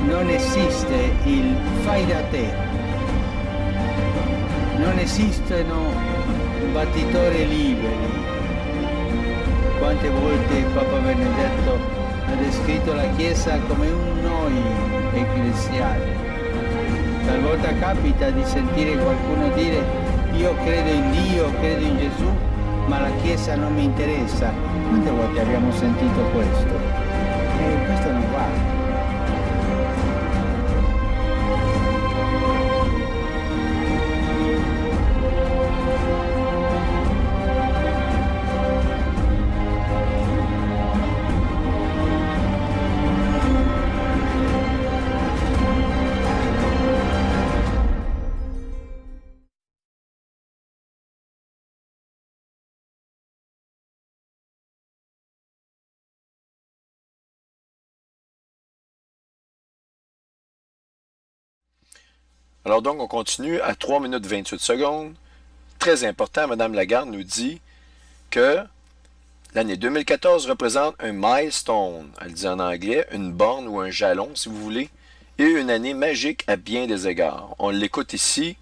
non esiste il fai da te, non esistono battitori liberi. Quante volte Papa Benedetto ha descritto la Chiesa come un noi ecclesiale. Talvolta capita di sentire qualcuno dire io credo in Dio, credo in Gesù, ma la Chiesa non mi interessa. Quante volte abbiamo sentito questo? E questo non va. Alors donc, on continue à 3 minutes 28 secondes. Très important, Mme Lagarde nous dit que l'année 2014 représente un milestone, elle dit en anglais, une borne ou un jalon, si vous voulez, et une année magique à bien des égards. On l'écoute ici.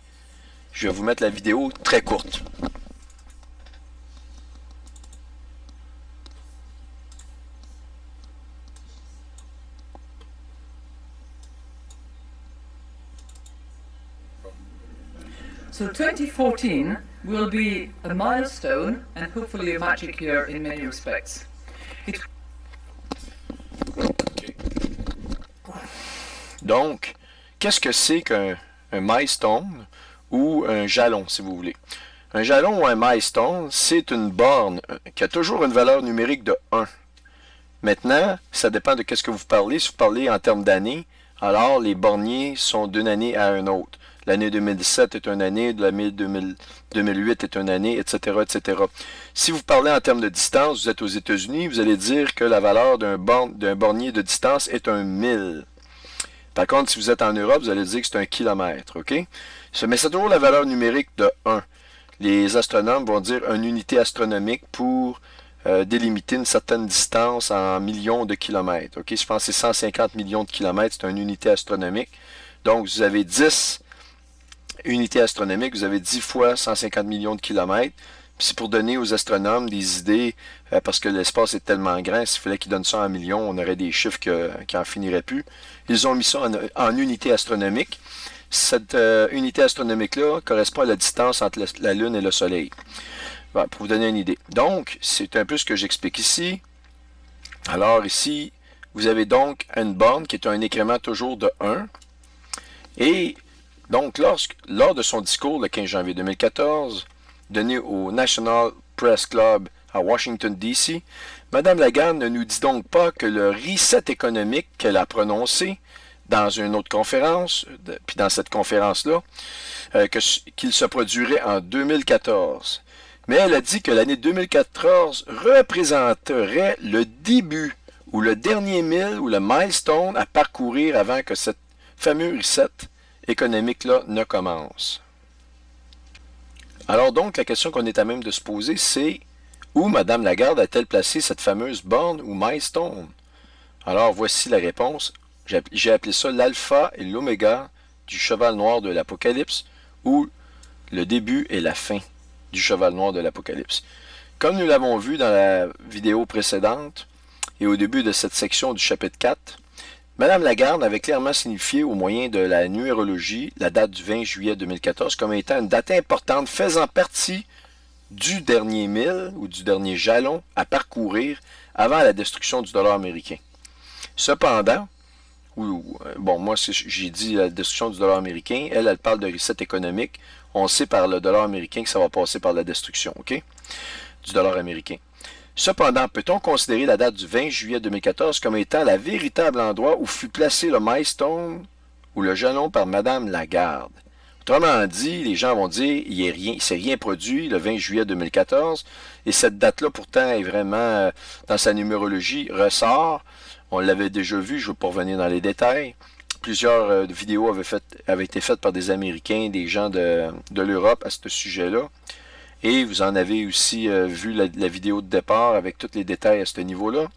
Je vais vous mettre la vidéo très courte. So 2014 will be a milestone and hopefully a magic year in many respects. Donc, qu'est-ce que c'est qu'un milestone ou un jalon, si vous voulez? Un jalon ou un milestone, c'est une borne qui a toujours une valeur numérique de 1. Maintenant, ça dépend de qu'est-ce que vous parlez. Si vous parlez en termes d'années, alors les borniers sont d'une année à une autre. L'année 2017 est une année, l'année 2008 est une année, etc., etc. Si vous parlez en termes de distance, vous êtes aux États-Unis, vous allez dire que la valeur d'un bornier de distance est un 1000. Par contre, si vous êtes en Europe, vous allez dire que c'est un kilomètre, OK? Mais c'est toujours la valeur numérique de 1. Les astronomes vont dire une unité astronomique pour délimiter une certaine distance en millions de kilomètres. OK? Je pense que c'est 150 millions de kilomètres, c'est une unité astronomique. Donc, vous avez 10 unités astronomiques, vous avez 10 fois 150 millions de kilomètres. C'est pour donner aux astronomes des idées, parce que l'espace est tellement grand, s'il fallait qu'ils donnent ça en millions, on aurait des chiffres qui n'en finiraient plus. Ils ont mis ça en unité astronomique. Cette unité astronomique-là correspond à la distance entre la Lune et le Soleil. Voilà, pour vous donner une idée. Donc, c'est un peu ce que j'explique ici. Alors ici, vous avez donc une borne qui est un incrément toujours de 1. Et donc, lors de son discours le 15 janvier 2014, donné au National Press Club à Washington, D.C., Mme Lagarde ne nous dit donc pas que le reset économique qu'elle a prononcé dans une autre conférence, puis dans cette conférence-là, qu'il se produirait en 2014. Mais elle a dit que l'année 2014 représenterait le début ou le dernier mille ou le milestone à parcourir avant que cette fameux reset économique-là ne commence. Alors donc, la question qu'on est à même de se poser, c'est où Mme Lagarde a-t-elle placé cette fameuse borne ou milestone? Alors, voici la réponse. J'ai appelé ça l'alpha et l'oméga du cheval noir de l'Apocalypse, ou le début et la fin du cheval noir de l'Apocalypse. Comme nous l'avons vu dans la vidéo précédente et au début de cette section du chapitre 4, Mme Lagarde avait clairement signifié au moyen de la numérologie la date du 20 juillet 2014 comme étant une date importante faisant partie du dernier mille ou du dernier jalon à parcourir avant la destruction du dollar américain. Cependant, bon, moi j'ai dit la destruction du dollar américain, elle parle de reset économique. On sait par le dollar américain que ça va passer par la destruction, OK, du dollar américain. Cependant, peut-on considérer la date du 20 juillet 2014 comme étant la véritable endroit où fut placé le milestone ou le jalon par Mme Lagarde? Autrement dit, les gens vont dire il ne s'est rien produit le 20 juillet 2014 et cette date-là pourtant est vraiment, dans sa numérologie, ressort. On l'avait déjà vu, je ne veux pas revenir dans les détails. Plusieurs vidéos avaient été faites par des Américains, des gens de l'Europe à ce sujet-là. Et vous en avez aussi vu la vidéo de départ avec tous les détails à ce niveau-là.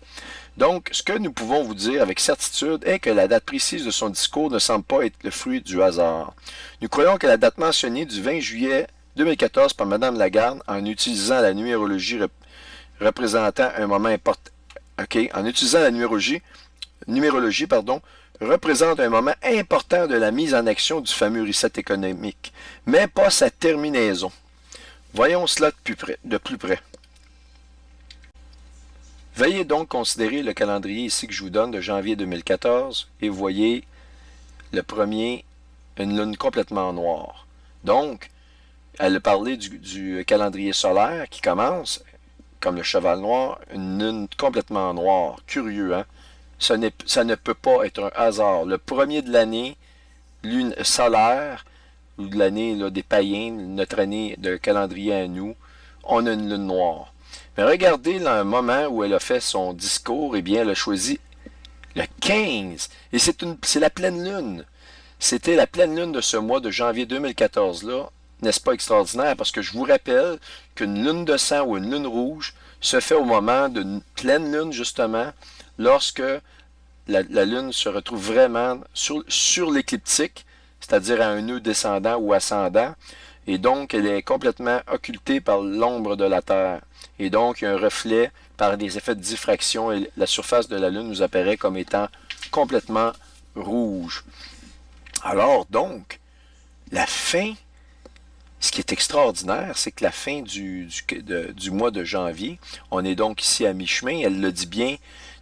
Donc, ce que nous pouvons vous dire avec certitude est que la date précise de son discours ne semble pas être le fruit du hasard. Nous croyons que la date mentionnée du 20 juillet 2014 par Mme Lagarde, en utilisant la numérologie représentant un moment important, en utilisant la numérologie, représente un moment important de la mise en action du fameux reset économique, mais pas sa terminaison. Voyons cela de plus près. Veuillez donc considérer le calendrier ici que je vous donne de janvier 2014 et vous voyez le premier, une lune complètement noire. Donc, elle a parlé du calendrier solaire qui commence, comme le cheval noir, une lune complètement noire. Curieux, hein? Ça ne peut pas être un hasard. Le premier de l'année, lune solaire, ou de l'année des païens, notre année de calendrier à nous, on a une lune noire. Mais regardez là, un moment où elle a fait son discours, eh bien, elle a choisi le 15. Et c'est la pleine lune. C'était la pleine lune de ce mois de janvier 2014-là. N'est-ce pas extraordinaire? Parce que je vous rappelle qu'une lune de sang ou une lune rouge se fait au moment d'une pleine lune, justement, lorsque la lune se retrouve vraiment sur l'écliptique, c'est-à-dire à un nœud descendant ou ascendant, et donc elle est complètement occultée par l'ombre de la Terre. Et donc, il y a un reflet par des effets de diffraction et la surface de la Lune nous apparaît comme étant complètement rouge. Alors, donc, la fin, ce qui est extraordinaire, c'est que la fin du mois de janvier, on est donc ici à mi-chemin, elle le dit bien,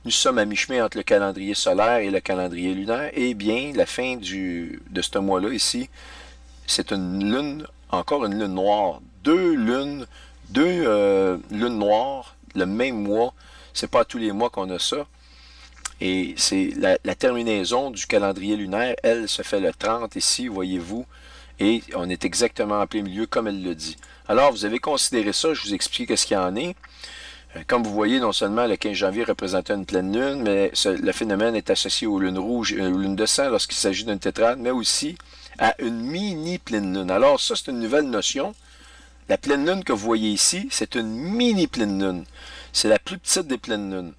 nous sommes à mi-chemin entre le calendrier solaire et le calendrier lunaire, et bien, la fin de ce mois-là ici, c'est une lune, encore une lune noire, deux lunes noires, le même mois, c'est pas tous les mois qu'on a ça, et c'est la terminaison du calendrier lunaire, elle se fait le 30 ici, voyez-vous, et on est exactement en plein milieu comme elle le dit. Alors, vous avez considéré ça, je vous explique ce qu'il y en est. Comme vous voyez, non seulement le 15 janvier représentait une pleine lune, mais le phénomène est associé aux lunes rouges et aux lunes de sang lorsqu'il s'agit d'une tétrade, mais aussi à une mini-pleine lune. Alors ça, c'est une nouvelle notion. La pleine lune que vous voyez ici, c'est une mini-pleine lune. C'est la plus petite des pleines lunes.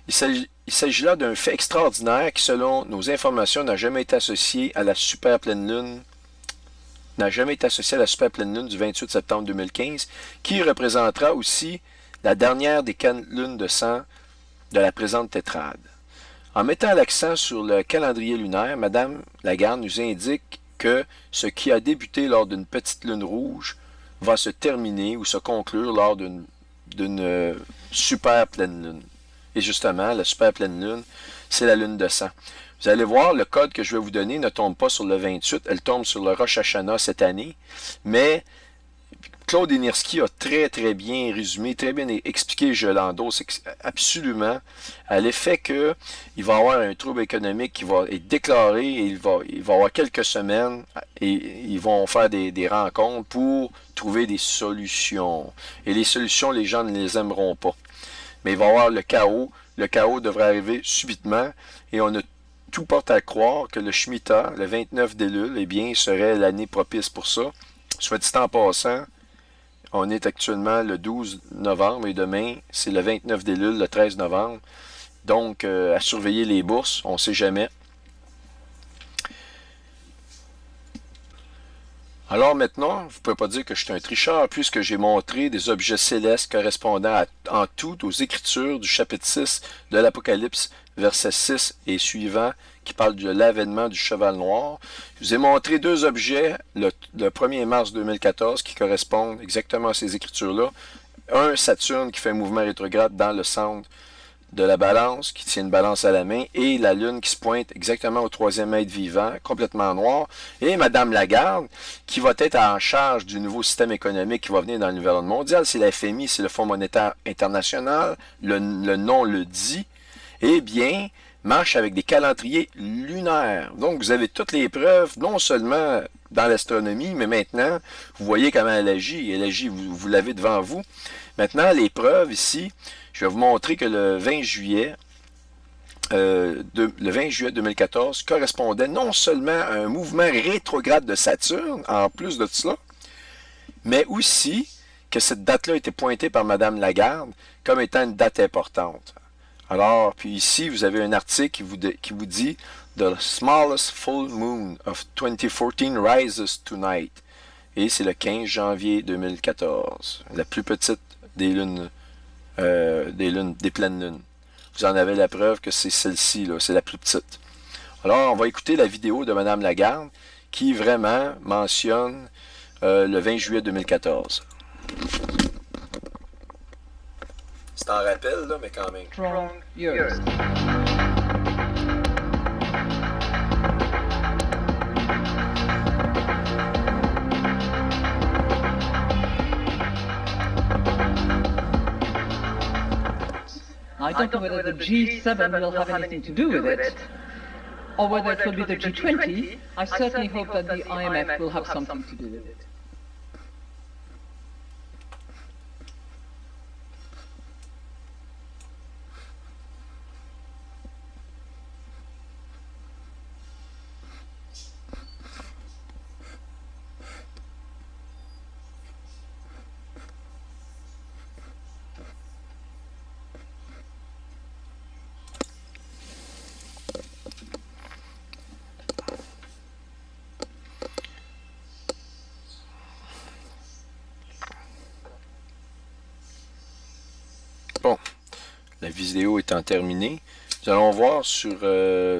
Il s'agit là d'un fait extraordinaire qui, selon nos informations, n'a jamais été associé à la super pleine lune, du 28 septembre 2015, qui représentera aussi la dernière des lunes de sang de la présente tétrade. En mettant l'accent sur le calendrier lunaire, Mme Lagarde nous indique que ce qui a débuté lors d'une petite lune rouge va se terminer ou se conclure lors d'une super pleine lune. Et justement, la super pleine lune, c'est la lune de sang. Vous allez voir, le code que je vais vous donner ne tombe pas sur le 28, elle tombe sur le Rosh Hashanah cette année, mais Claude Enirski a très bien résumé, très bien expliqué, je l'endosse absolument, à l'effet qu'il va y avoir un trouble économique qui va être déclaré, et il va y avoir quelques semaines, et ils vont faire des rencontres pour trouver des solutions. Et les solutions, les gens ne les aimeront pas. Mais il va y avoir le chaos devrait arriver subitement, et on a tout porte à croire que le Shemitah, le 29 d'Élul, eh bien, serait l'année propice pour ça. Soit dit en passant, on est actuellement le 12 novembre et demain, c'est le 29 d'Élul, le 13 novembre. Donc, à surveiller les bourses, on ne sait jamais. Alors maintenant, vous ne pouvez pas dire que je suis un tricheur puisque j'ai montré des objets célestes correspondant en tout aux Écritures du chapitre 6 de l'Apocalypse, versets 6 et suivants, qui parle de l'avènement du cheval noir. Je vous ai montré deux objets le 1er mars 2014 qui correspondent exactement à ces Écritures-là. Un, Saturne qui fait un mouvement rétrograde dans le centre de la balance, qui tient une balance à la main, et la Lune qui se pointe exactement au 3e être vivant, complètement noir, et Mme Lagarde, qui va être en charge du nouveau système économique qui va venir dans le nouvel ordre mondial, c'est la FMI, c'est le Fonds monétaire international, le nom le dit, eh bien, marche avec des calendriers lunaires. Donc, vous avez toutes les preuves, non seulement dans l'astronomie, mais maintenant, vous voyez comment elle agit. Elle agit, vous l'avez devant vous. Maintenant, les preuves ici, je vais vous montrer que le 20 juillet 2014 correspondait non seulement à un mouvement rétrograde de Saturne, en plus de cela, mais aussi que cette date-là a été pointée par Mme Lagarde comme étant une date importante. Alors, puis ici, vous avez un article qui vous dit « The smallest full moon of 2014 rises tonight ». Et c'est le 15 janvier 2014, la plus petite des lunes, des pleines lunes. Vous en avez la preuve que c'est celle-ci, là, c'est la plus petite. Alors, on va écouter la vidéo de Mme Lagarde qui vraiment mentionne le 20 juillet 2014. C'est en rappel, là, mais quand même. Strong years. I don't know whether the G7 will have anything to do with it, or whether it will be the G20. I certainly hope that the IMF will have something to do with it. Bon, la vidéo étant terminée, nous allons voir sur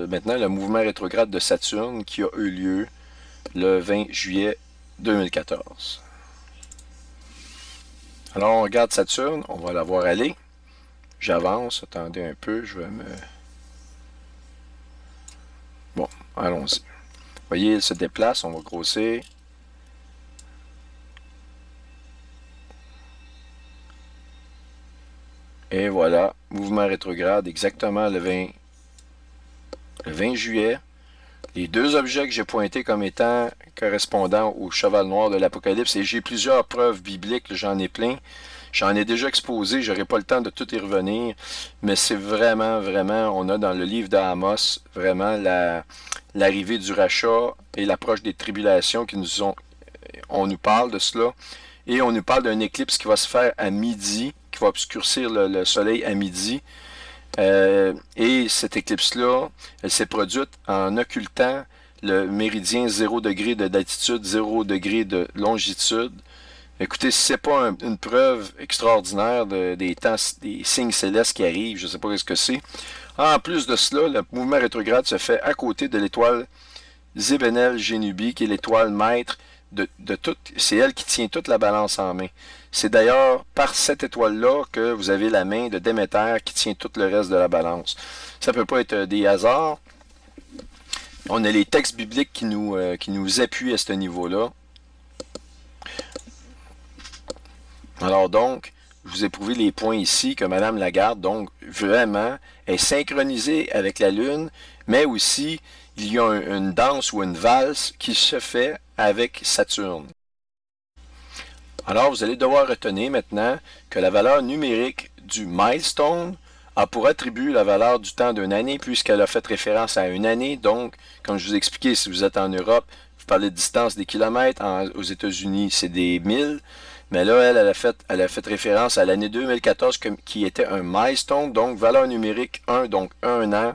maintenant le mouvement rétrograde de Saturne qui a eu lieu le 20 juillet 2014. Alors on regarde Saturne, on va la voir aller. J'avance, attendez un peu, je vais me... Bon, allons-y. Vous voyez, elle se déplace, on va grossir. Et voilà, mouvement rétrograde, exactement le 20 juillet. Les deux objets que j'ai pointés comme étant correspondants au cheval noir de l'Apocalypse, et j'ai plusieurs preuves bibliques, j'en ai plein. J'en ai déjà exposé, j'aurai pas le temps de tout y revenir, mais c'est vraiment, on a dans le livre d'Amos, vraiment l'arrivée du rachat et l'approche des tribulations qui nous ont... On nous parle de cela, et on nous parle d'un éclipse qui va se faire à midi, qui va obscurcir le soleil à midi. Et cette éclipse-là, elle s'est produite en occultant le méridien 0 degré d'altitude, 0 degré de longitude. Écoutez, si ce n'est pas une preuve extraordinaire des signes célestes qui arrivent, je ne sais pas ce que c'est. En plus de cela, le mouvement rétrograde se fait à côté de l'étoile Zébenel Génubi, qui est l'étoile maître de toute. C'est elle qui tient toute la balance en main. C'est d'ailleurs par cette étoile-là que vous avez la main de Déméter qui tient tout le reste de la balance. Ça ne peut pas être des hasards. On a les textes bibliques qui nous appuient à ce niveau-là. Alors donc, je vous ai prouvé les points ici que Mme Lagarde, donc, vraiment, est synchronisée avec la Lune, mais aussi, il y a une danse ou une valse qui se fait avec Saturne. Alors, vous allez devoir retenir maintenant que la valeur numérique du milestone a pour attribut la valeur du temps d'une année, puisqu'elle a fait référence à une année. Donc, comme je vous ai expliqué, si vous êtes en Europe, vous parlez de distance des kilomètres, aux États-Unis, c'est des milles. Mais là, elle a fait référence à l'année 2014 qui était un milestone, donc valeur numérique 1, donc 1 an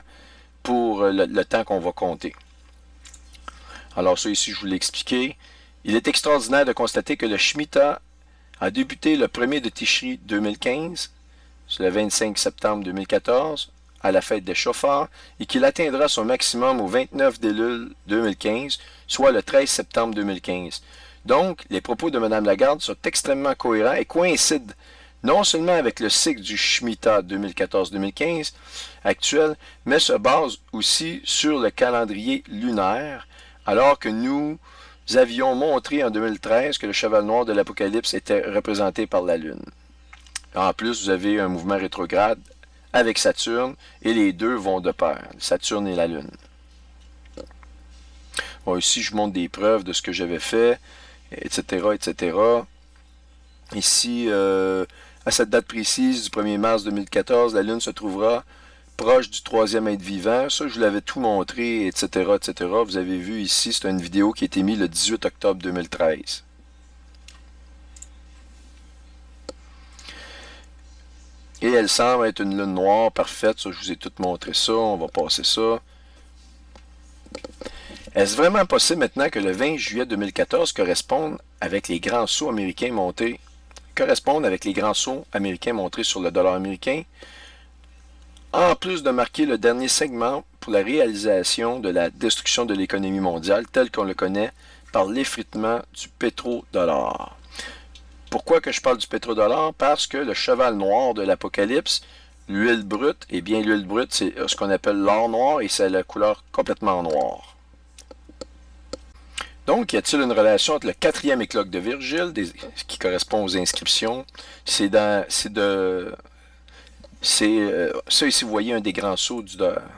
pour le temps qu'on va compter. Alors ça ici, je vous l'ai expliqué. Il est extraordinaire de constater que le Shemitah a débuté le 1er de Tishri 2015, c'est le 25 septembre 2014, à la fête des Shofars, et qu'il atteindra son maximum au 29 d'Elul 2015, soit le 13 septembre 2015. Donc, les propos de Mme Lagarde sont extrêmement cohérents et coïncident non seulement avec le cycle du Shemitah 2014-2015 actuel, mais se basent aussi sur le calendrier lunaire, alors que nous avions montré en 2013 que le cheval noir de l'Apocalypse était représenté par la Lune. En plus, vous avez un mouvement rétrograde avec Saturne, et les deux vont de pair, Saturne et la Lune. Bon, ici, je montre des preuves de ce que j'avais fait, etc., etc. Ici, à cette date précise du 1er mars 2014, la Lune se trouvera proche du troisième être vivant. Ça, je vous l'avais tout montré, etc., etc. Vous avez vu ici, c'est une vidéo qui a été mise le 18 octobre 2013. Et elle semble être une lune noire parfaite. Ça, je vous ai tout montré ça. On va passer ça. Est-ce vraiment possible maintenant que le 20 juillet 2014 corresponde avec les grands sauts américains montés sur le dollar américain, en plus de marquer le dernier segment pour la réalisation de la destruction de l'économie mondiale tel qu'on le connaît par l'effritement du pétrodollar? Pourquoi que je parle du pétrodollar? Parce que le cheval noir de l'Apocalypse, l'huile brute, eh bien l'huile brute c'est ce qu'on appelle l'or noir et c'est la couleur complètement noire. Donc, y a-t-il une relation entre le 4e éclogue de Virgile, qui correspond aux inscriptions? Ça ici, vous voyez un des grands sceaux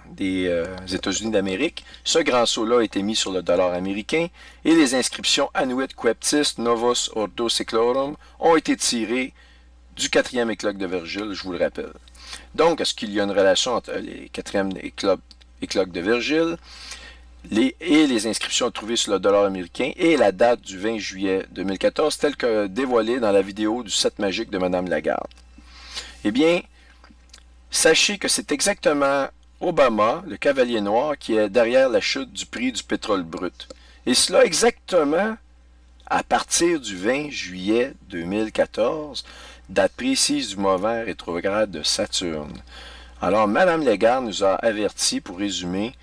des États-Unis d'Amérique. Ce grand sceau-là a été mis sur le dollar américain et les inscriptions Annuit Queptis Novos Ordo Seclorum ont été tirées du 4e éclogue de Virgile, je vous le rappelle. Donc, est-ce qu'il y a une relation entre les 4e éclogue de Virgile et les inscriptions trouvées sur le dollar américain et la date du 20 juillet 2014, telle que dévoilée dans la vidéo du 7 magique de Mme Lagarde? Eh bien, sachez que c'est exactement Obama, le cavalier noir, qui est derrière la chute du prix du pétrole brut. Et cela exactement à partir du 20 juillet 2014, date précise du mouvement rétrograde de Saturne. Alors, Mme Lagarde nous a averti, pour résumer,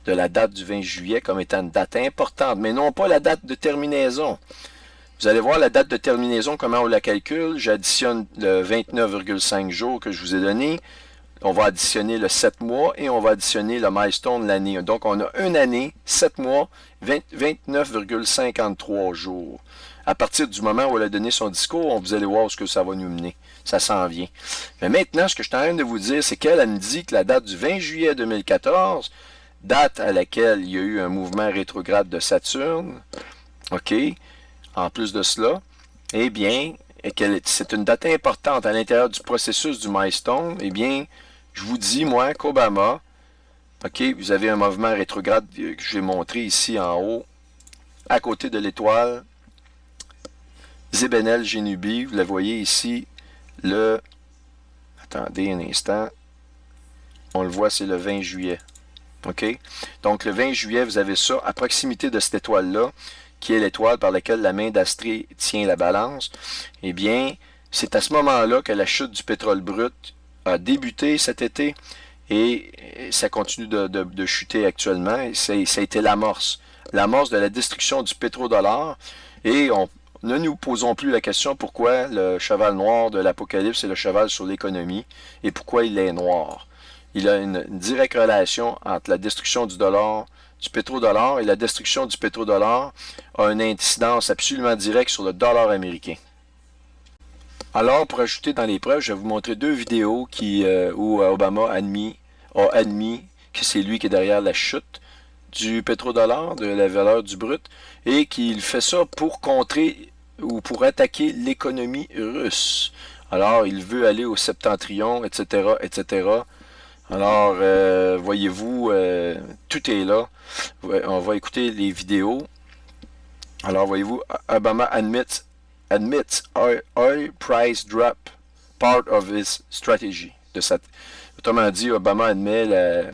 de la date du 20 juillet comme étant une date importante, mais non pas la date de terminaison. Vous allez voir la date de terminaison, comment on la calcule. J'additionne le 29,5 jours que je vous ai donné. On va additionner le 7 mois et on va additionner le milestone l'année. Donc, on a une année, 7 mois, 29,53 jours. À partir du moment où elle a donné son discours, vous allez voir ce que ça va nous mener. Ça s'en vient. Mais maintenant, ce que je suis en train de vous dire, c'est qu'elle me dit que la date du 20 juillet 2014, date à laquelle il y a eu un mouvement rétrograde de Saturne, OK, en plus de cela, eh bien, c'est une date importante à l'intérieur du processus du milestone, eh bien, je vous dis, moi, qu'Obama, OK, vous avez un mouvement rétrograde que je vais montrer ici en haut, à côté de l'étoile Zébenel Génubi, vous la voyez ici, attendez un instant, on le voit, c'est le 20 juillet. OK? Donc, le 20 juillet, vous avez ça à proximité de cette étoile-là, qui est l'étoile par laquelle la main d'Astrée tient la balance. Eh bien, c'est à ce moment-là que la chute du pétrole brut a débuté cet été et ça continue de chuter actuellement. Et ça a été l'amorce de la destruction du pétrodollar. Et ne nous posons plus la question pourquoi le cheval noir de l'Apocalypse est le cheval sur l'économie et pourquoi il est noir. Il a une directe relation entre la destruction du dollar, du pétrodollar, et la destruction du pétrodollar a une incidence absolument directe sur le dollar américain. Alors, pour ajouter dans les preuves, je vais vous montrer deux vidéos où Obama a admis que c'est lui qui est derrière la chute du pétrodollar, de la valeur du brut, et qu'il fait ça pour contrer ou pour attaquer l'économie russe. Alors, il veut aller au septentrion, etc., etc., Alors, voyez-vous, tout est là. On va écouter les vidéos. Alors, voyez-vous, Obama admits oil price drop, part of his strategy. Autrement dit, Obama admet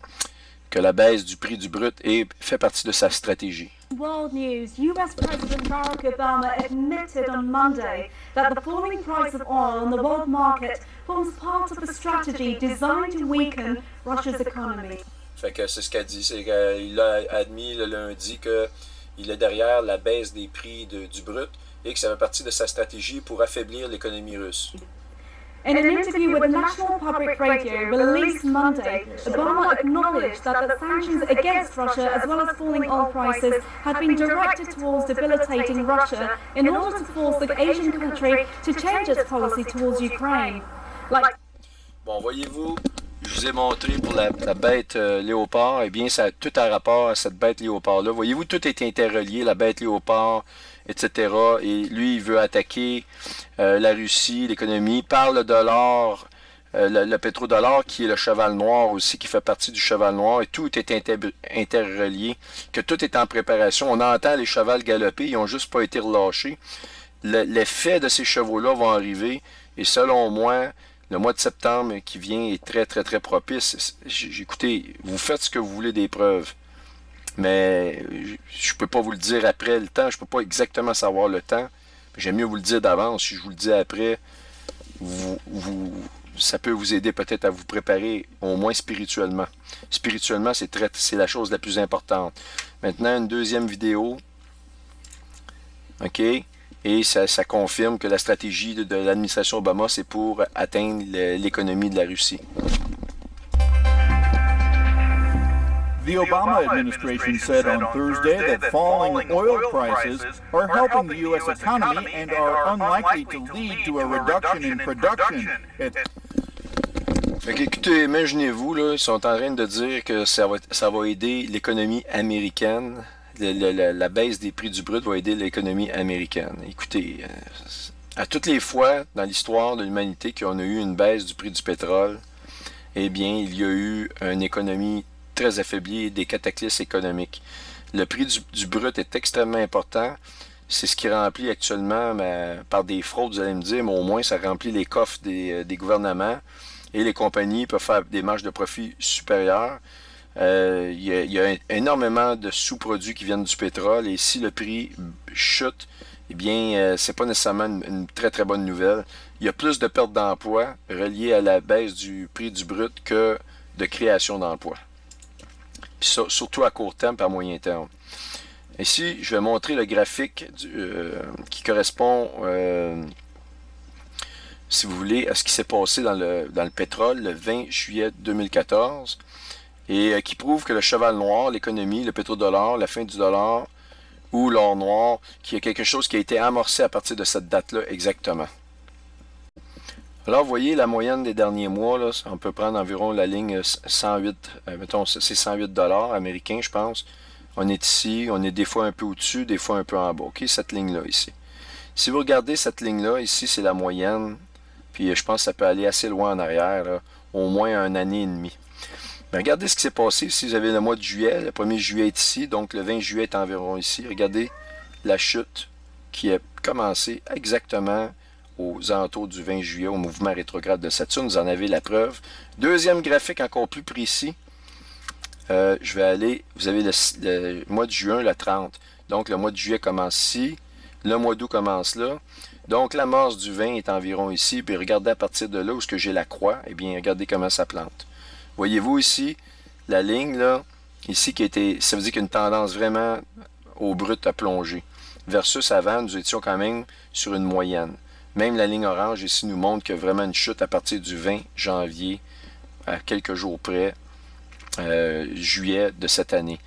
que la baisse du prix du brut fait partie de sa stratégie. World news, US President Barack Obama admitted on Monday that the falling price of oil on the world market forms part of a strategy designed to weaken Russia's economy. Fait que c'est ce qu'elle dit, c'est qu'il a admis le lundi qu'il est derrière la baisse des prix du brut et que ça fait partie de sa stratégie pour affaiblir l'économie russe. In an interview with National Public Radio released Monday, Obama acknowledged that the sanctions against Russia, as well as falling oil prices, had been directed towards debilitating Russia in order to force the Asian country to change its policy towards Ukraine. Bon, voyez-vous, je vous ai montré pour la bête léopard, eh bien, ça a tout un rapport à cette bête léopard-là. Voyez-vous, tout est interrelié, la bête léopard, etc. Et lui, il veut attaquer la Russie, l'économie, par le dollar, le pétrodollar, qui est le cheval noir aussi, qui fait partie du cheval noir, et tout est interrelié, que tout est en préparation. On entend les chevals galoper, ils n'ont juste pas été relâchés. L'effet de ces chevaux-là vont arriver, et selon moi, Le mois de septembre qui vient est très, très, très propice. Écoutez, vous faites ce que vous voulez des preuves. Mais je ne peux pas vous le dire après le temps. Je ne peux pas exactement savoir le temps. J'aime mieux vous le dire d'avance. Si je vous le dis après, ça peut vous aider peut-être à vous préparer, au moins spirituellement. Spirituellement, c'est la chose la plus importante. Maintenant, une deuxième vidéo. OK? Et ça confirme que la stratégie de l'administration Obama, c'est pour atteindre l'économie de la Russie. The Obama administration said on Thursday that falling oil prices are helping the U.S. economy and are unlikely to lead to a reduction in production. Fait qu'écoutez, imaginez-vous, là, ils sont en train de dire que ça va aider l'économie américaine. La baisse des prix du brut va aider l'économie américaine. Écoutez, à toutes les fois dans l'histoire de l'humanité qu'on a eu une baisse du prix du pétrole, eh bien, il y a eu une économie très affaiblie, des cataclysmes économiques. Le prix du brut est extrêmement important. C'est ce qui remplit actuellement, par des fraudes, vous allez me dire, mais au moins ça remplit les coffres des gouvernements et les compagnies peuvent faire des marges de profit supérieures. Il y a énormément de sous-produits qui viennent du pétrole et si le prix chute, eh bien, c'est pas nécessairement une très très bonne nouvelle. Il y a plus de pertes d'emplois reliées à la baisse du prix du brut que de création d'emplois. Surtout à court terme et à moyen terme. Ici, je vais montrer le graphique qui correspond, si vous voulez, à ce qui s'est passé dans le pétrole le 20 juillet 2014 et qui prouve que le cheval noir, l'économie, le pétrodollar, la fin du dollar ou l'or noir, qu'il y a quelque chose qui a été amorcé à partir de cette date-là exactement. Alors, vous voyez la moyenne des derniers mois, là, on peut prendre environ la ligne 108, mettons, c'est 108 $ américains, je pense. On est ici, on est des fois un peu au-dessus, des fois un peu en bas. OK, cette ligne-là ici. Si vous regardez cette ligne-là, ici, c'est la moyenne. Puis je pense que ça peut aller assez loin en arrière, là, au moins une année et demie. Mais regardez ce qui s'est passé. Ici, vous avez le mois de juillet. Le 1er juillet est ici, donc le 20 juillet est environ ici. Regardez la chute qui a commencé exactement aux alentours du 20 juillet, au mouvement rétrograde de Saturne. Vous en avez la preuve. Deuxième graphique encore plus précis. Je vais aller, vous avez le mois de juin, le 30. Donc, le mois de juillet commence ici. Le mois d'août commence là. Donc, l'amorce du 20 est environ ici. Puis, regardez à partir de là où j'ai la croix. Eh bien, regardez comment ça plante. Voyez-vous ici, la ligne, là, ici, ça veut dire qu'il y a une tendance vraiment au brut à plonger. Versus avant, nous étions quand même sur une moyenne. Même la ligne orange ici nous montre qu'il y a vraiment une chute à partir du 20 janvier, à quelques jours près, juillet de cette année.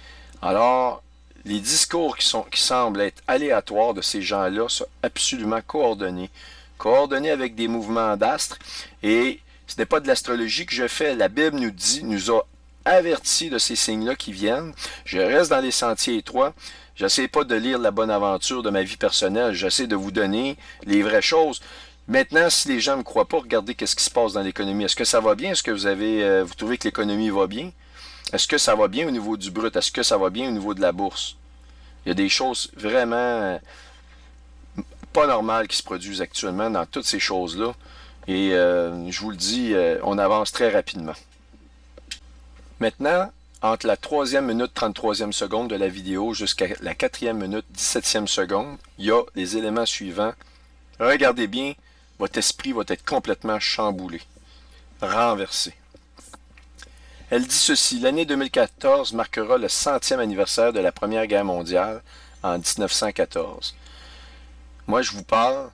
Alors, les discours qui semblent être aléatoires de ces gens-là sont absolument coordonnés. Coordonnés avec des mouvements d'astres. Et ce n'est pas de l'astrologie que je fais. La Bible nous a avertis de ces signes-là qui viennent. Je reste dans les sentiers étroits. J'essaie pas de lire la bonne aventure de ma vie personnelle. J'essaie de vous donner les vraies choses. Maintenant, si les gens ne me croient pas, regardez qu'est-ce qui se passe dans l'économie. Est-ce que ça va bien? Est-ce que vous trouvez que l'économie va bien? Est-ce que ça va bien au niveau du brut? Est-ce que ça va bien au niveau de la bourse? Il y a des choses vraiment pas normales qui se produisent actuellement dans toutes ces choses-là. Et je vous le dis, on avance très rapidement. Maintenant, entre la 3e minute 33e seconde de la vidéo jusqu'à la 4e minute 17e seconde, il y a les éléments suivants. Regardez bien, votre esprit va être complètement chamboulé, renversé. Elle dit ceci, l'année 2014 marquera le 100e anniversaire de la Première Guerre mondiale en 1914. Moi, je vous parle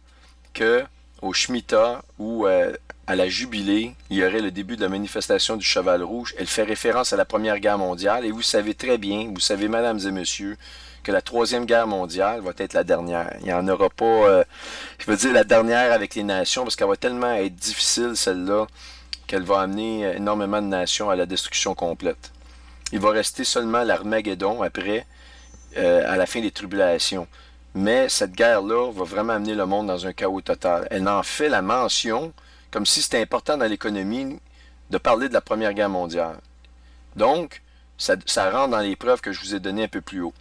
que au Shemitah ou à la Jubilée, il y aurait le début de la manifestation du Cheval Rouge. Elle fait référence à la Première Guerre mondiale et vous savez très bien, vous savez, mesdames et messieurs, que la 3e guerre mondiale va être la dernière. Il n'y en aura pas, je veux dire la dernière avec les nations parce qu'elle va tellement être difficile celle-là qu'elle va amener énormément de nations à la destruction complète. Il va rester seulement l'Armageddon après, à la fin des tribulations. Mais cette guerre-là va vraiment amener le monde dans un chaos total. Elle en fait la mention comme si c'était important dans l'économie de parler de la Première Guerre mondiale. Donc, ça rentre dans les preuves que je vous ai données un peu plus haut.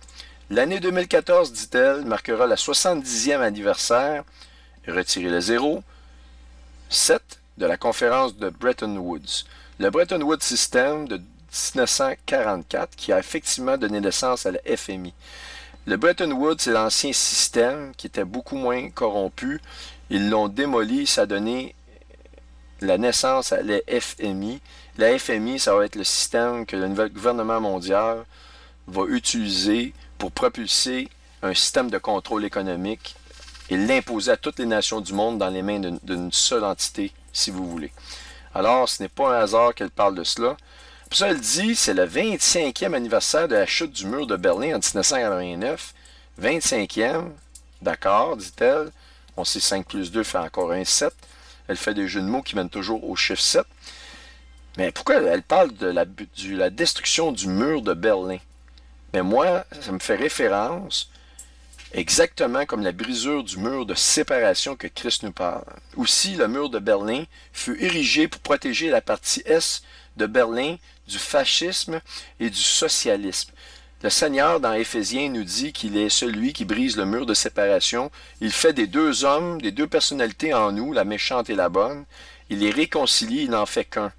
L'année 2014, dit-elle, marquera le 70e anniversaire, retirez le 0, 7 de la conférence de Bretton Woods. Le Bretton Woods System de 1944 qui a effectivement donné naissance à la FMI. Le Bretton Woods, c'est l'ancien système qui était beaucoup moins corrompu. Ils l'ont démoli, ça a donné la naissance à la FMI. La FMI, ça va être le système que le nouvel gouvernement mondial va utiliser pour propulser un système de contrôle économique et l'imposer à toutes les nations du monde dans les mains d'une seule entité, si vous voulez. Alors, ce n'est pas un hasard qu'elle parle de cela. Puis ça, elle dit, c'est le 25e anniversaire de la chute du mur de Berlin en 1989. 25e, d'accord, dit-elle. On sait 5 plus 2 fait encore un 7. Elle fait des jeux de mots qui mènent toujours au chiffre 7. Mais pourquoi elle parle de la destruction du mur de Berlin? Mais moi, ça me fait référence exactement comme la brisure du mur de séparation que Christ nous parle. Aussi, le mur de Berlin fut érigé pour protéger la partie est de Berlin du fascisme et du socialisme. Le Seigneur, dans Éphésiens, nous dit qu'il est celui qui brise le mur de séparation. Il fait des deux hommes, des deux personnalités en nous, la méchante et la bonne. Il les réconcilie, il n'en fait qu'un.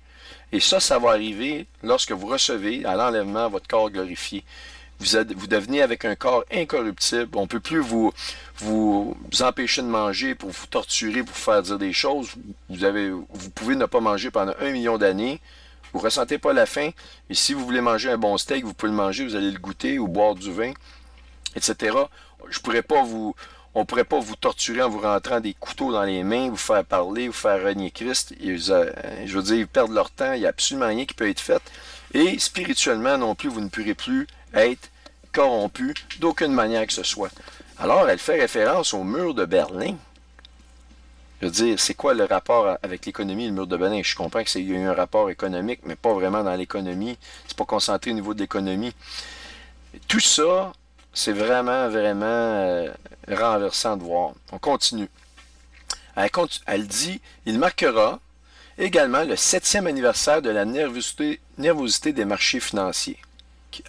Et ça va arriver lorsque vous recevez à l'enlèvement votre corps glorifié. Vous devenez avec un corps incorruptible. On ne peut plus vous empêcher de manger pour vous torturer, pour vous faire dire des choses. Vous pouvez ne pas manger pendant 1 million d'années. Vous ne ressentez pas la faim. Et si vous voulez manger un bon steak, vous pouvez le manger, vous allez le goûter ou boire du vin, etc. On ne pourrait pas vous torturer en vous rentrant des couteaux dans les mains, vous faire parler, vous faire renier Christ. Je veux dire, ils perdent leur temps. Il n'y a absolument rien qui peut être fait. Et spirituellement non plus, vous ne pourrez plus être corrompu d'aucune manière que ce soit. Alors, elle fait référence au mur de Berlin. Je veux dire, c'est quoi le rapport avec l'économie, le mur de Berlin? Je comprends qu'il y a eu un rapport économique, mais pas vraiment dans l'économie. C'est pas concentré au niveau de l'économie. Tout ça, c'est vraiment, vraiment renversant de voir. On continue. Elle dit, il marquera également le 7e anniversaire de la nervosité des marchés financiers.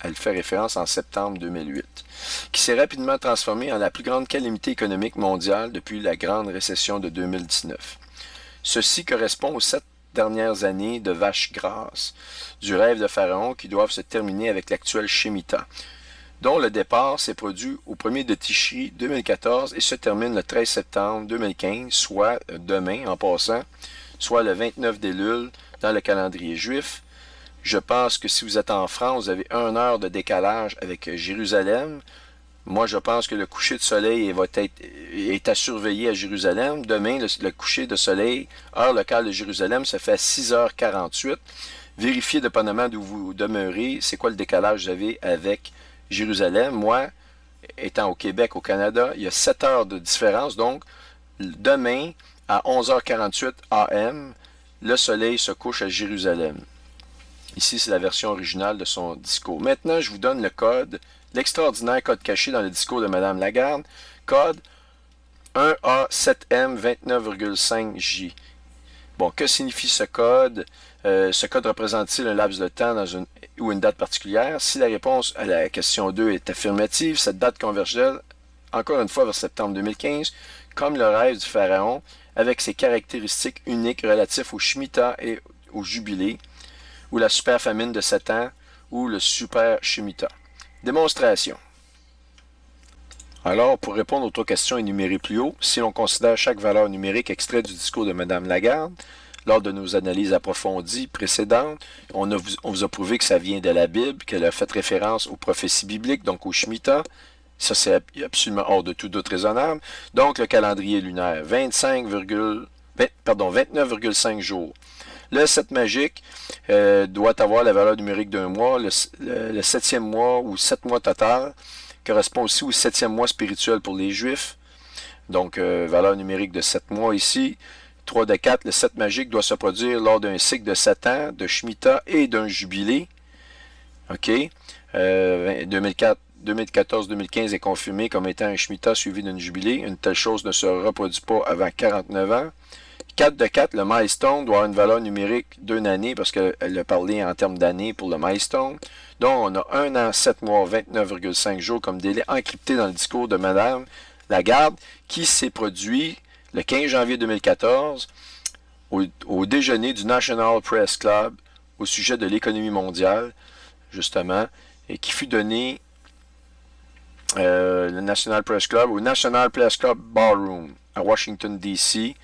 Elle fait référence en septembre 2008, qui s'est rapidement transformée en la plus grande calamité économique mondiale depuis la grande récession de 2019. Ceci correspond aux 7 dernières années de vaches grasses du rêve de Pharaon qui doivent se terminer avec l'actuelle Shemitah, dont le départ s'est produit au 1er de Tishri 2014 et se termine le 13 septembre 2015, soit demain en passant, soit le 29 d'Élul dans le calendrier juif. Je pense que si vous êtes en France, vous avez 1 heure de décalage avec Jérusalem. Moi, je pense que le coucher de soleil est à surveiller à Jérusalem. Demain, le coucher de soleil, heure locale de Jérusalem, se fait à 6h48. Vérifiez dépendamment d'où vous demeurez, c'est quoi le décalage que vous avez avec Jérusalem. Moi, étant au Québec, au Canada, il y a 7 heures de différence. Donc, demain, à 11h48 AM, le soleil se couche à Jérusalem. Ici, c'est la version originale de son discours. Maintenant, je vous donne le code, l'extraordinaire code caché dans le discours de Mme Lagarde. Code 1A7M29,5J. Bon, que signifie ce code? Ce code représente-t-il un laps de temps ou une date particulière? Si la réponse à la question 2 est affirmative, cette date converge encore une fois vers septembre 2015, comme le rêve du Pharaon, avec ses caractéristiques uniques relatives au Shemitah et au Jubilé, ou la super famine de 7 ans, ou le super Shemitah. Démonstration. Alors, pour répondre aux 3 questions énumérées plus haut, si l'on considère chaque valeur numérique extraite du discours de Mme Lagarde, lors de nos analyses approfondies précédentes, on vous a prouvé que ça vient de la Bible, qu'elle a fait référence aux prophéties bibliques, donc au Shemitah. Ça, c'est absolument hors de tout doute raisonnable. Donc, le calendrier lunaire, 29,5 jours. Le 7 magique doit avoir la valeur numérique d'un mois. Le 7e mois ou 7 mois total correspond aussi au 7e mois spirituel pour les Juifs. Donc, valeur numérique de 7 mois ici. 3 de 4, le 7 magique doit se produire lors d'un cycle de 7 ans, de Shemitah et d'un jubilé. OK. 2014-2015 est confirmé comme étant un Shemitah suivi d'un jubilé. Une telle chose ne se reproduit pas avant 49 ans. 4 de 4, le milestone doit avoir une valeur numérique d'une année, parce qu'elle a parlé en termes d'années pour le milestone. Donc, on a 1 an, 7 mois, 29,5 jours comme délai encrypté dans le discours de Mme Lagarde, qui s'est produit le 15 janvier 2014 au déjeuner du National Press Club au sujet de l'économie mondiale, justement, et qui fut donné le National Press Club au National Press Club Ballroom à Washington, D.C.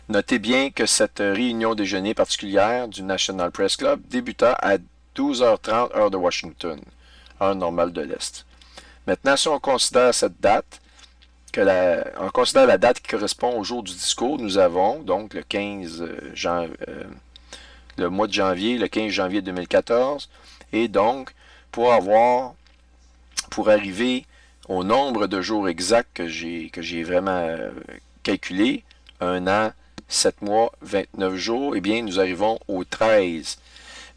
Notez bien que cette réunion déjeuner particulière du National Press Club débuta à 12h30 heure de Washington, heure normale de l'Est. Maintenant, si on considère cette date, on considère la date qui correspond au jour du discours, nous avons donc le 15 le mois de janvier, le 15 janvier 2014, et donc pour arriver au nombre de jours exacts que j'ai vraiment calculé, 1 an, 7 mois, 29 jours, eh bien, nous arrivons au 13.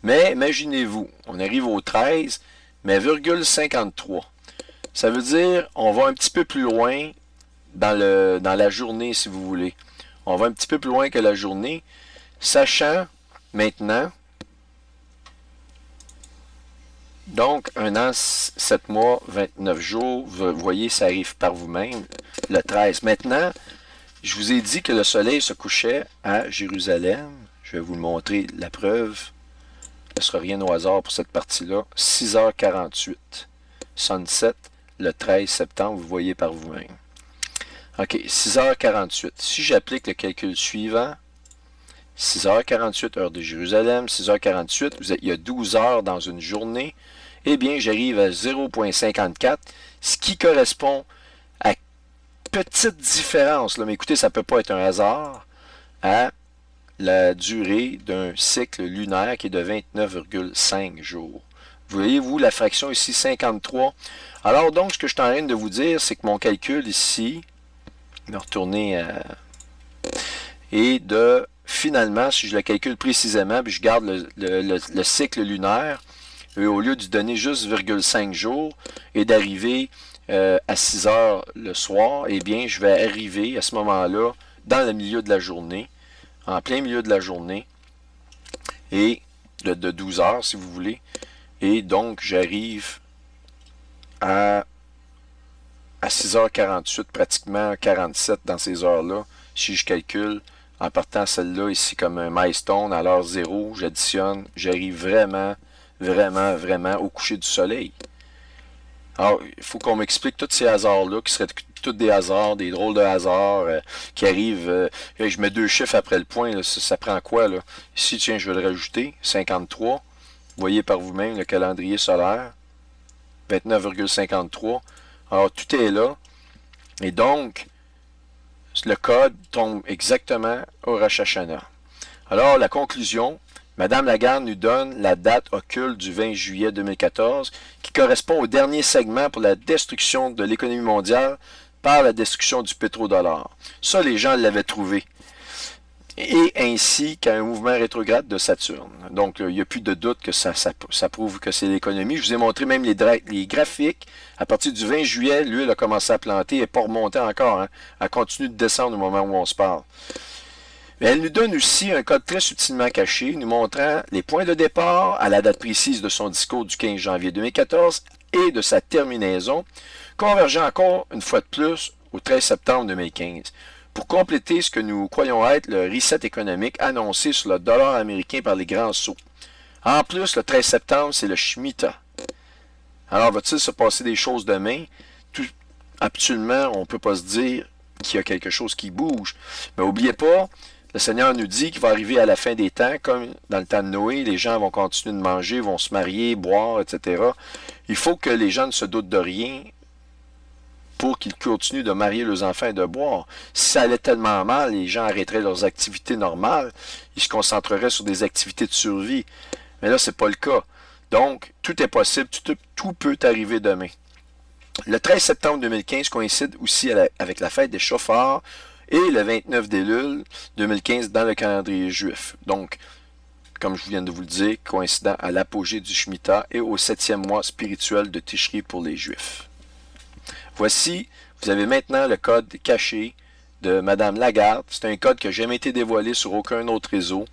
Mais imaginez-vous, on arrive au 13, mais virgule 53. Ça veut dire, on va un petit peu plus loin dans la journée, si vous voulez. On va un petit peu plus loin que la journée, sachant maintenant, donc, 1 an, 7 mois, 29 jours, vous voyez, ça arrive par vous-même, le 13. Maintenant, je vous ai dit que le soleil se couchait à Jérusalem. Je vais vous montrer la preuve. Ce ne sera rien au hasard pour cette partie-là. 6h48. Sunset, le 13 septembre, vous voyez par vous-même. OK, 6h48. Si j'applique le calcul suivant, 6h48, heure de Jérusalem, 6h48, il y a 12 heures dans une journée, eh bien, j'arrive à 0,54, ce qui correspond à petite différence, là, mais écoutez, ça ne peut pas être un hasard, à la durée d'un cycle lunaire qui est de 29,5 jours. Voyez-vous la fraction ici, 53. Alors donc, ce que je suis en train de vous dire, c'est que mon calcul ici, on va retourner est de, finalement, si je le calcule précisément, puis je garde le cycle lunaire, au lieu de donner juste 0,5 jours et d'arriver à 6 heures le soir, eh bien, je vais arriver à ce moment-là dans le milieu de la journée, en plein milieu de la journée, et de 12 heures, si vous voulez. Et donc, j'arrive à 6h48, pratiquement 47 dans ces heures-là. Si je calcule, en partant celle-là ici comme un milestone à l'heure 0, j'additionne, j'arrive vraiment, vraiment, vraiment au coucher du soleil. Alors, il faut qu'on m'explique tous ces hasards-là, qui seraient tous des hasards, des drôles de hasards, qui arrivent. Je mets 2 chiffres après le point, là, ça prend quoi, là? Ici, tiens, je vais le rajouter, 53. Vous voyez par vous-même le calendrier solaire, 29,53. Alors, tout est là. Et donc, le code tombe exactement au Rosh Hashanah. Alors, la conclusion, Mme Lagarde nous donne la date occulte du 20 juillet 2014 qui correspond au dernier segment pour la destruction de l'économie mondiale par la destruction du pétrodollar. Ça, les gens l'avaient trouvé. Et ainsi qu'un mouvement rétrograde de Saturne. Donc, il n'y a plus de doute que ça prouve que c'est l'économie. Je vous ai montré même les graphiques. À partir du 20 juillet, l'huile a commencé à planter et pas remonter encore. Hein. Elle continue de descendre au moment où on se parle. Mais elle nous donne aussi un code très subtilement caché, nous montrant les points de départ à la date précise de son discours du 15 janvier 2014 et de sa terminaison, convergeant encore une fois de plus au 13 septembre 2015. Pour compléter ce que nous croyons être le reset économique annoncé sur le dollar américain par les grands sceaux. En plus, le 13 septembre, c'est le Shemitah. Alors, va-t-il se passer des choses demain? Absolument, on ne peut pas se dire qu'il y a quelque chose qui bouge. Mais n'oubliez pas, le Seigneur nous dit qu'il va arriver à la fin des temps, comme dans le temps de Noé, les gens vont continuer de manger, vont se marier, boire, etc. Il faut que les gens ne se doutent de rien pour qu'ils continuent de marier leurs enfants et de boire. Si ça allait tellement mal, les gens arrêteraient leurs activités normales, ils se concentreraient sur des activités de survie. Mais là, ce n'est pas le cas. Donc, tout est possible, tout peut arriver demain. Le 13 septembre 2015 coïncide aussi avec la fête des chauffards et le 29 d'Élul 2015 dans le calendrier juif. Donc, comme je viens de vous le dire, coïncidant à l'apogée du Shemitah et au 7e mois spirituel de Tishri pour les Juifs. Voici, vous avez maintenant le code caché de Mme Lagarde. C'est un code qui n'a jamais été dévoilé sur aucun autre réseau.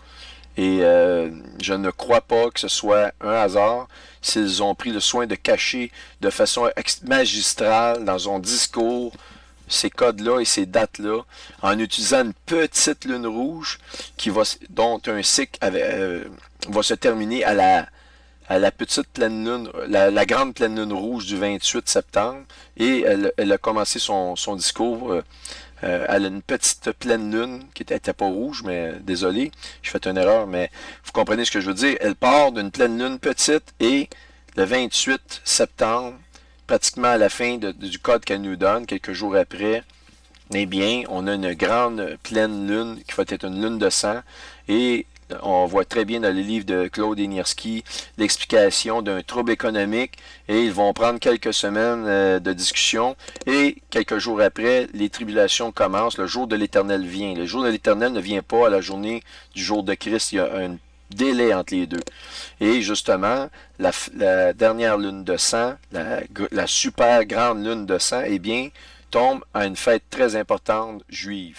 Et je ne crois pas que ce soit un hasard s'ils ont pris le soin de cacher de façon magistrale dans son discours ces codes-là et ces dates-là en utilisant une petite lune rouge dont un cycle va se terminer à la petite pleine lune, la grande pleine lune rouge du 28 septembre. Et elle a commencé son discours. Elle a une petite pleine lune qui n'était pas rouge, mais désolé, j'ai fait une erreur, mais vous comprenez ce que je veux dire. Elle part d'une pleine lune petite et le 28 septembre, pratiquement à la fin du code qu'elle nous donne, quelques jours après, eh bien, on a une grande pleine lune qui va être une lune de sang. Et on voit très bien dans le livre de Claude Inierski l'explication d'un trouble économique. Et ils vont prendre quelques semaines de discussion. Et quelques jours après, les tribulations commencent. Le jour de l'Éternel vient. Le jour de l'Éternel ne vient pas à la journée du jour de Christ. Il y a un délai entre les deux. Et justement, la dernière lune de sang, la super grande lune de sang, eh bien, tombe à une fête très importante juive.